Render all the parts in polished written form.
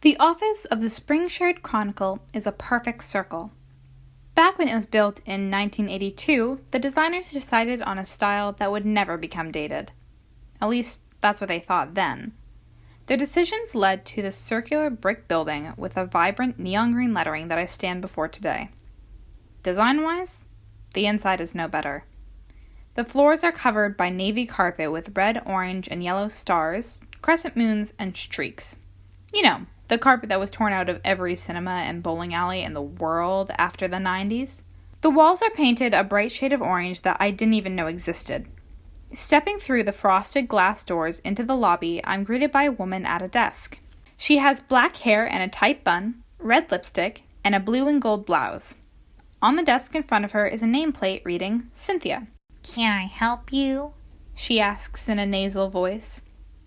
The office of the Spring Shard Chronicle is a perfect circle. Back when it was built in 1982, the designers decided on a style that would never become dated. At least, that's what they thought then. Their decisions led to the circular brick building with a vibrant neon green lettering that I stand before today. Design-wise, the inside is no better. The floors are covered by navy carpet with red, orange, and yellow stars, crescent moons, and streaks. You know, the carpet that was torn out of every cinema and bowling alley in the world after the 90s. The walls are painted a bright shade of orange that I didn't even know existed. Stepping through the frosted glass doors into the lobby, I'm greeted by a woman at a desk. She has black hair and a tight bun, red lipstick, and a blue and gold blouse. On the desk in front of her is a nameplate reading Cynthia. "Can I help you?" she asks in a nasal voice.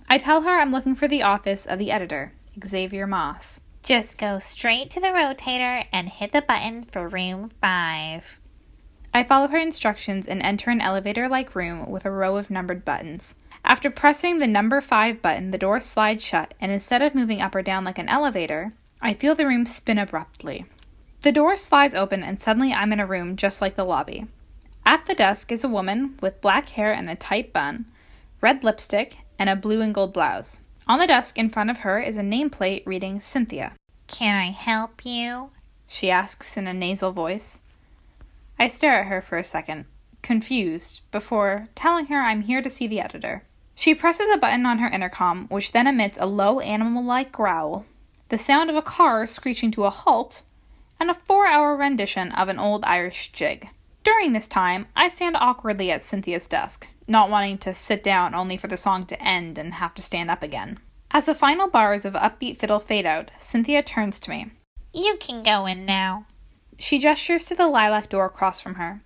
I tell her I'm looking for the office of the editor, Xavier Moss. "Just go straight to the rotator and hit the button for room 5. I follow her instructions and enter an elevator-like room with a row of numbered buttons. After pressing the number 5 button, the door slides shut, and instead of moving up or down like an elevator, I feel the room spin abruptly. The door slides open, and suddenly I'm in a room just like the lobby. At the desk is a woman with black hair and a tight bun, red lipstick, and a blue and gold blouse. On the desk in front of her is a nameplate reading Cynthia. "Can I help you?" she asks in a nasal voice. I stare at her for a second, confused, before telling her I'm here to see the editor. She presses a button on her intercom, which then emits a low animal-like growl, the sound of a car screeching to a halt, and a 4-hour rendition of an old Irish jig. During this time, I stand awkwardly at Cynthia's desk, not wanting to sit down only for the song to end and have to stand up again. As the final bars of upbeat fiddle fade out, Cynthia turns to me. "You can go in now." She gestures to the lilac door across from her.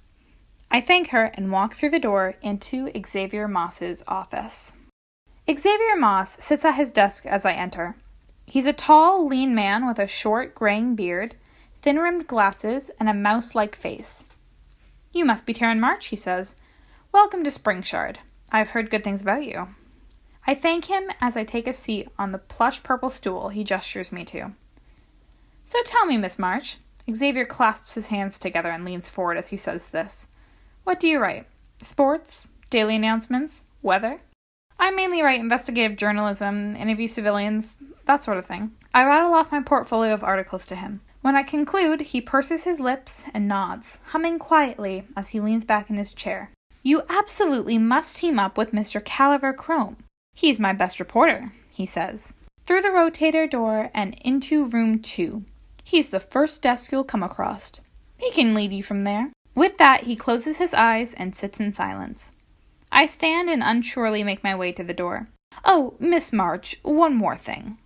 I thank her and walk through the door into Xavier Moss's office. Xavier Moss sits at his desk as I enter. He's a tall, lean man with a short, graying beard, thin-rimmed glasses, and a mouse-like face. "You must be Taryn March," he says. "Welcome to Spring Shard. I've heard good things about you." I thank him as I take a seat on the plush purple stool he gestures me to. "So tell me, Miss March." Xavier clasps his hands together and leans forward as he says this. "What do you write? Sports? Daily announcements? Weather?" "I mainly write investigative journalism, interview civilians, that sort of thing." I rattle off my portfolio of articles to him. When I conclude, he purses his lips and nods, humming quietly as he leans back in his chair. "You absolutely must team up with Mr. Caliver Crome. He's my best reporter," he says. "Through the rotator door and into room 2. He's the first desk you'll come across. He can lead you from there." With that, he closes his eyes and sits in silence. I stand and unsurely make my way to the door. "Oh, Miss March, one more thing."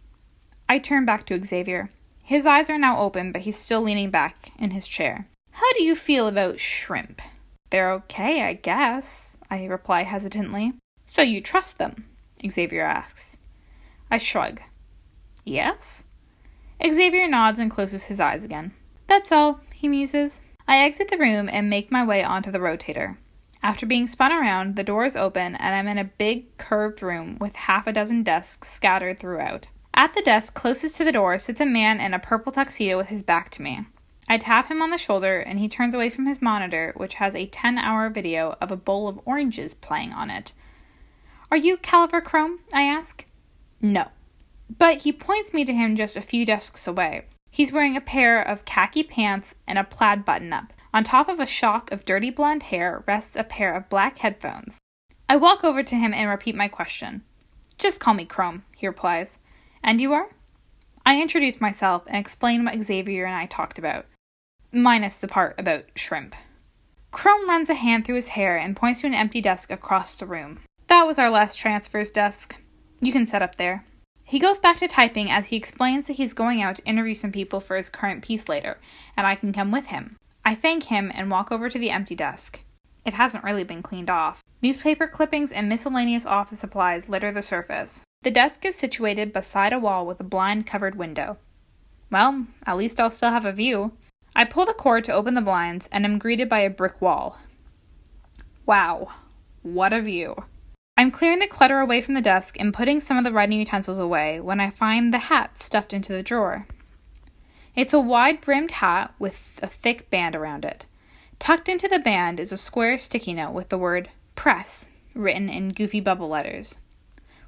I turn back to Xavier. His eyes are now open, but he's still leaning back in his chair. "How do you feel about shrimp?" "They're okay, I guess," I reply hesitantly. "So you trust them?" Xavier asks. I shrug. "Yes?" Xavier nods and closes his eyes again. "That's all," he muses. I exit the room and make my way onto the rotator. After being spun around, the door is open and I'm in a big, curved room with half a dozen desks scattered throughout. At the desk closest to the door sits a man in a purple tuxedo with his back to me. I tap him on the shoulder and he turns away from his monitor, which has a 10-hour video of a bowl of oranges playing on it. "Are you Caliver Crome?" I ask. "No." But he points me to him just a few desks away. He's wearing a pair of khaki pants and a plaid button-up. On top of a shock of dirty blonde hair rests a pair of black headphones. I walk over to him and repeat my question. "Just call me Chrome," he replies. "And you are?" I introduce myself and explain what Xavier and I talked about, minus the part about shrimp. Chrome runs a hand through his hair and points to an empty desk across the room. "That was our last transfers desk. You can set up there." He goes back to typing as he explains that he's going out to interview some people for his current piece later, and I can come with him. I thank him and walk over to the empty desk. It hasn't really been cleaned off. Newspaper clippings and miscellaneous office supplies litter the surface. The desk is situated beside a wall with a blind-covered window. Well, at least I'll still have a view. I pull the cord to open the blinds and am greeted by a brick wall. Wow, what a view. I'm clearing the clutter away from the desk and putting some of the writing utensils away when I find the hat stuffed into the drawer. It's a wide-brimmed hat with a thick band around it. Tucked into the band is a square sticky note with the word press written in goofy bubble letters.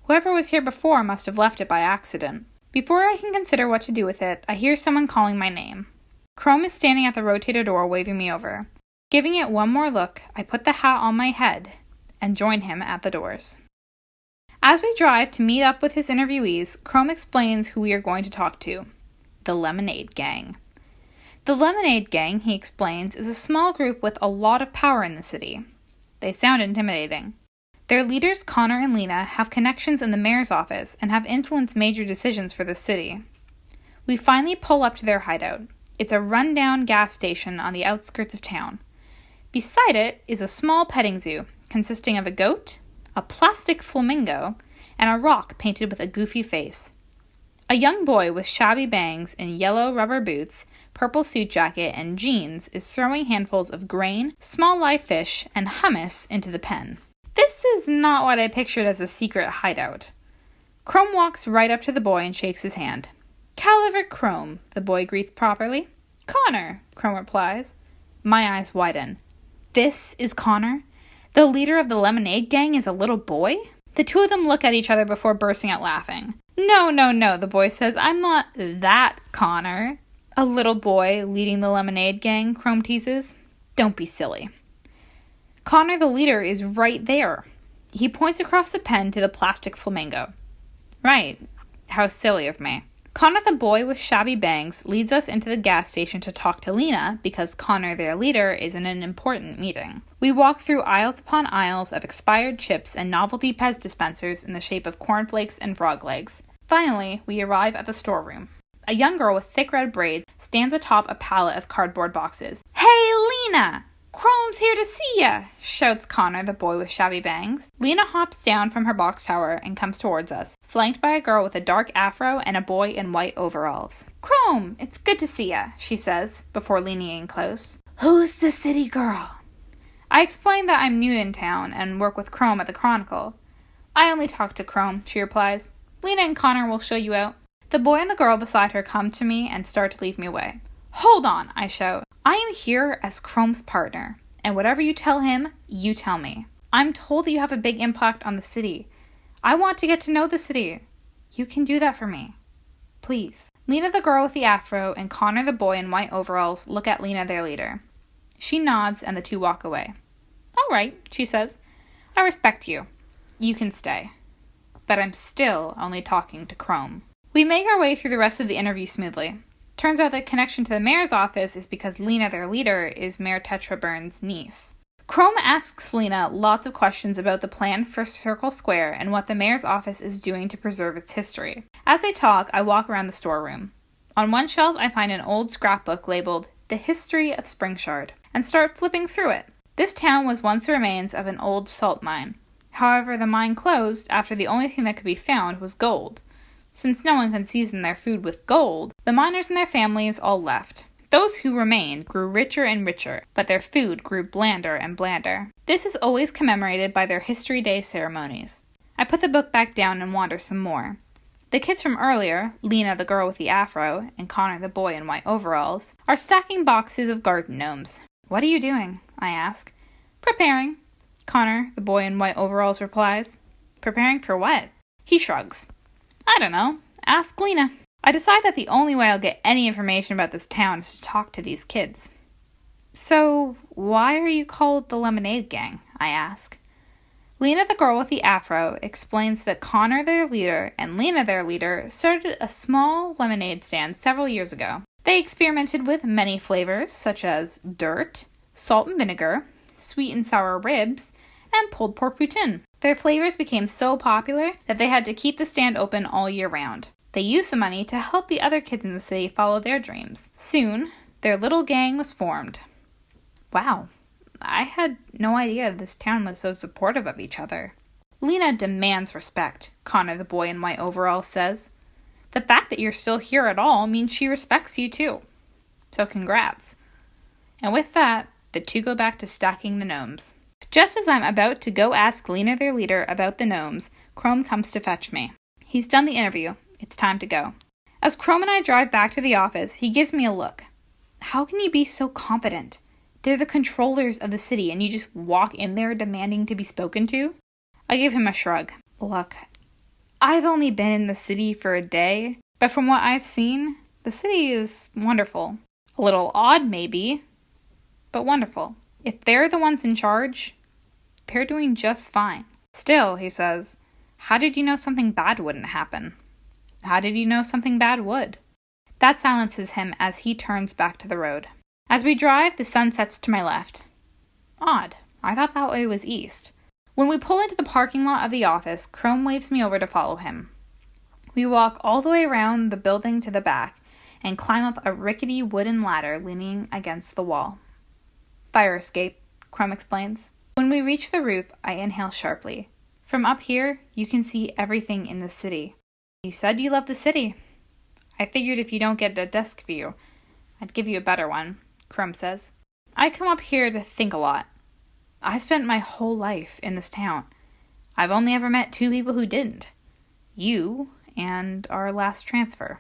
Whoever was here before must have left it by accident. Before I can consider what to do with it, I hear someone calling my name. Chrome is standing at the rotator door waving me over. Giving it one more look, I put the hat on my head and join him at the doors. As we drive to meet up with his interviewees, Chrome explains who we are going to talk to. The Lemonade Gang. The Lemonade Gang, he explains, is a small group with a lot of power in the city. They sound intimidating. Their leaders, Connor and Lena, have connections in the mayor's office and have influenced major decisions for the city. We finally pull up to their hideout. It's a run-down gas station on the outskirts of town. Beside it is a small petting zoo consisting of a goat, a plastic flamingo, and a rock painted with a goofy face. A young boy with shabby bangs and yellow rubber boots, purple suit jacket, and jeans is throwing handfuls of grain, small live fish, and hummus into the pen. This is not what I pictured as a secret hideout. Chrome walks right up to the boy and shakes his hand. Caliver Chrome, the boy greets properly. Connor, Chrome replies. My eyes widen. This is Connor? The leader of the Lemonade Gang is a little boy? The two of them look at each other before bursting out laughing. No, the boy says. I'm not that Connor. A little boy leading the Lemonade Gang, Chrome teases. Don't be silly. Connor, the leader, is right there. He points across the pen to the plastic flamingo. Right. How silly of me. Connor, the boy with shabby bangs, leads us into the gas station to talk to Lena because Connor, their leader, is in an important meeting. We walk through aisles upon aisles of expired chips and novelty Pez dispensers in the shape of cornflakes and frog legs. Finally, we arrive at the storeroom. A young girl with thick red braids stands atop a pallet of cardboard boxes. Hey, Lena! Chrome's here to see ya! Shouts Connor, the boy with shabby bangs. Lena hops down from her box tower and comes towards us, flanked by a girl with a dark afro and a boy in white overalls. Chrome, it's good to see ya, she says, before leaning in close. Who's the city girl? I explain that I'm new in town and work with Chrome at the Chronicle. I only talk to Chrome, she replies. Lena and Connor will show you out. The boy and the girl beside her come to me and start to leave me away. Hold on, I shout. I am here as Chrome's partner, and whatever you tell him, you tell me. I'm told that you have a big impact on the city. I want to get to know the city. You can do that for me. Please. Lena, the girl with the afro, and Connor, the boy in white overalls, look at Lena, their leader. She nods, and the two walk away. All right, she says. I respect you. You can stay. But I'm still only talking to Chrome. We make our way through the rest of the interview smoothly. Turns out the connection to the mayor's office is because Lena, their leader, is Mayor Tetra Burns' niece. Chrome asks Lena lots of questions about the plan for Circle Square and what the mayor's office is doing to preserve its history. As they talk, I walk around the storeroom. On one shelf, I find an old scrapbook labeled The History of Spring Shard and start flipping through it. This town was once the remains of an old salt mine. However, the mine closed after the only thing that could be found was gold. Since no one can season their food with gold, the miners and their families all left. Those who remained grew richer and richer, but their food grew blander and blander. This is always commemorated by their History Day ceremonies. I put the book back down and wander some more. The kids from earlier, Lena the girl with the afro, and Connor the boy in white overalls, are stacking boxes of garden gnomes. What are you doing? I ask. Preparing. Connor, the boy in white overalls, replies. Preparing for what? He shrugs. I don't know. Ask Lena. I decide that the only way I'll get any information about this town is to talk to these kids. So, why are you called the Lemonade Gang? I ask. Lena, the girl with the afro, explains that Connor, their leader, and Lena, their leader, started a small lemonade stand several years ago. They experimented with many flavors, such as dirt, salt and vinegar, sweet and sour ribs, and pulled pork poutine. Their flavors became so popular that they had to keep the stand open all year round. They used the money to help the other kids in the city follow their dreams. Soon, their little gang was formed. Wow, I had no idea this town was so supportive of each other. Lena demands respect, Connor the boy in white overalls says. The fact that you're still here at all means she respects you too. So congrats. And with that, the two go back to stacking the gnomes. Just as I'm about to go ask Lena, their leader, about the gnomes, Chrome comes to fetch me. He's done the interview. It's time to go. As Chrome and I drive back to the office, he gives me a look. How can you be so confident? They're the controllers of the city, and you just walk in there demanding to be spoken to? I give him a shrug. Look, I've only been in the city for a day, but from what I've seen, the city is wonderful. A little odd, maybe, but wonderful. If they're the ones in charge, they're doing just fine. Still, he says, how did you know something bad wouldn't happen? How did you know something bad would? That silences him as he turns back to the road. As we drive, the sun sets to my left. Odd. I thought that way was east. When we pull into the parking lot of the office, Chrome waves me over to follow him. We walk all the way around the building to the back and climb up a rickety wooden ladder leaning against the wall. Fire escape, Chrome explains. When we reach the roof, I inhale sharply. From up here, you can see everything in the city. You said you love the city. I figured if you don't get a desk view, I'd give you a better one, Chrome says. I come up here to think a lot. I spent my whole life in this town. I've only ever met 2 people who didn't. You and our last transfer.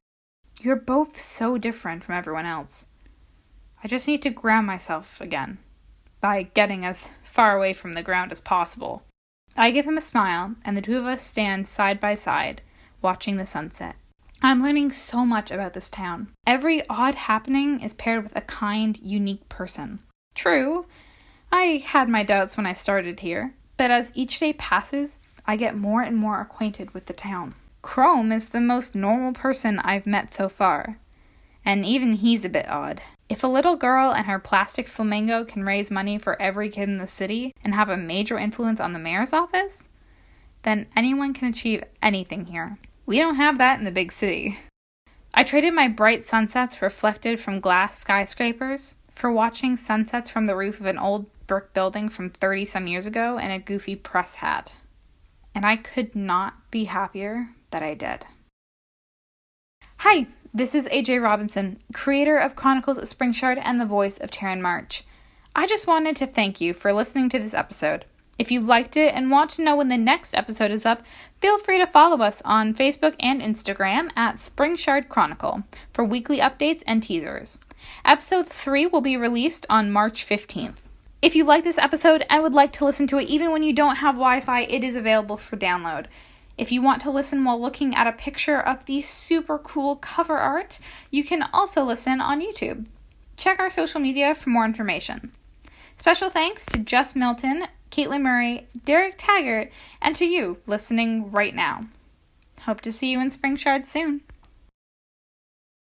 You're both so different from everyone else. I just need to ground myself again, by getting as far away from the ground as possible. I give him a smile, and the two of us stand side by side, watching the sunset. I'm learning so much about this town. Every odd happening is paired with a kind, unique person. True, I had my doubts when I started here, but as each day passes, I get more and more acquainted with the town. Chrome is the most normal person I've met so far, and even he's a bit odd. If a little girl and her plastic flamingo can raise money for every kid in the city and have a major influence on the mayor's office, then anyone can achieve anything here. We don't have that in the big city. I traded my bright sunsets reflected from glass skyscrapers for watching sunsets from the roof of an old brick building from 30-some years ago in a goofy press hat. And I could not be happier that I did. Hi, this is AJ Robinson, creator of Chronicles of Spring Shard and the voice of Taryn March. I just wanted to thank you for listening to this episode. If you liked it and want to know when the next episode is up, feel free to follow us on Facebook and Instagram at Spring Shard Chronicle for weekly updates and teasers. Episode 3 will be released on March 15th. If you like this episode and would like to listen to it even when you don't have Wi-Fi, it is available for download. If you want to listen while looking at a picture of the super cool cover art, you can also listen on YouTube. Check our social media for more information. Special thanks to Jess Milton, Caitlin Murray, Derek Taggart, and to you listening right now. Hope to see you in Spring Shard soon.